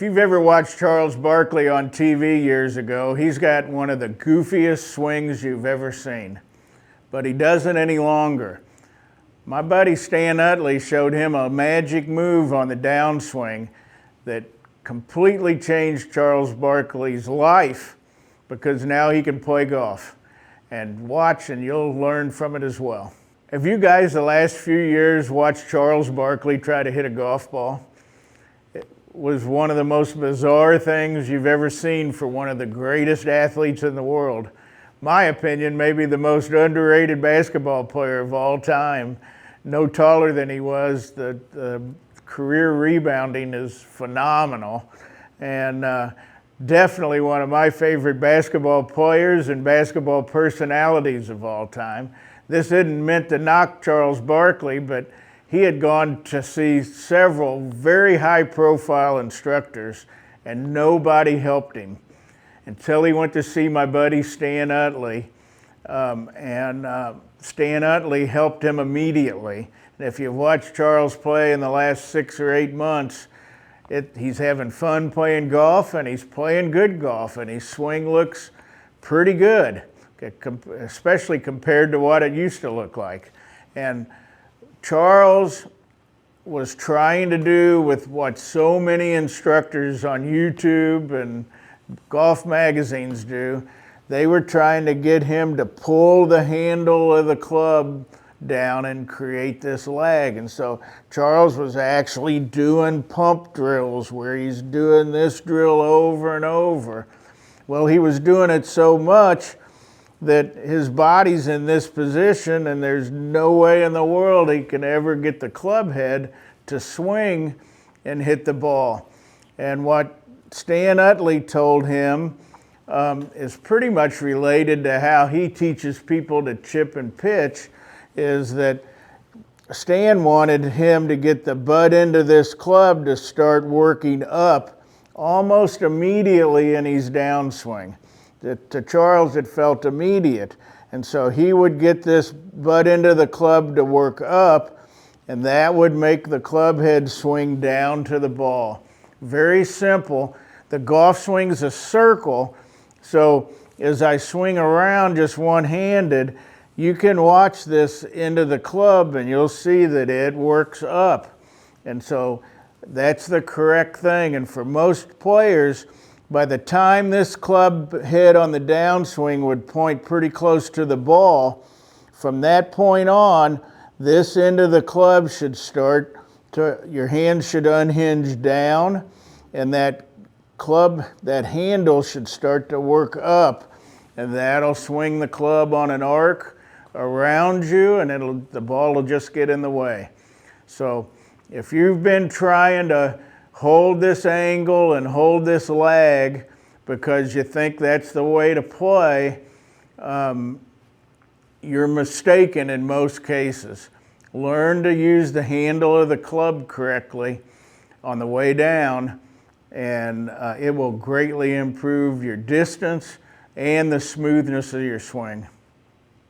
you've ever watched Charles Barkley on TV years ago, he's got one of the goofiest swings you've ever seen. But he doesn't any longer. My buddy Stan Utley showed him a magic move on the downswing that completely changed Charles Barkley's life, because now he can play golf. And watch and you'll learn from it as well. Have you guys the last few years watched Charles Barkley try to hit a golf ball? It was one of the most bizarre things you've ever seen for one of the greatest athletes in the world. My opinion, maybe the most underrated basketball player of all time. No taller than he was. The career rebounding is phenomenal. And definitely one of my favorite basketball players and basketball personalities of all time. This isn't meant to knock Charles Barkley, but he had gone to see several very high-profile instructors, and nobody helped him until he went to see my buddy Stan Utley. Stan Utley helped him immediately. And if you've watched Charles play in the last 6 or 8 months, he's having fun playing golf, and he's playing good golf, and his swing looks pretty good, especially compared to what it used to look like. And Charles was trying to do with what so many instructors on YouTube and golf magazines do. They were trying to get him to pull the handle of the club down and create this lag. And so Charles was actually doing pump drills where he's doing this drill over and over. Well, he was doing it so much that his body's in this position, and there's no way in the world he can ever get the club head to swing and hit the ball. And what Stan Utley told him is pretty much related to how he teaches people to chip and pitch, is that Stan wanted him to get the butt end of this club to start working up almost immediately in his downswing. To Charles, it felt immediate. And so he would get this butt end of the club to work up, and that would make the club head swing down to the ball. Very simple. The golf swing's a circle, so as I swing around just one-handed, you can watch this end of the club and you'll see that it works up. And so that's the correct thing. And for most players, by the time this club head on the downswing would point pretty close to the ball, from that point on, this end of the club should start to, your hand should unhinge down, and that club, that handle should start to work up, and that'll swing the club on an arc around you, and the ball will just get in the way. So if you've been trying to hold this angle and hold this lag because you think that's the way to play, you're mistaken in most cases. Learn to use the handle of the club correctly on the way down, and it will greatly improve your distance and the smoothness of your swing.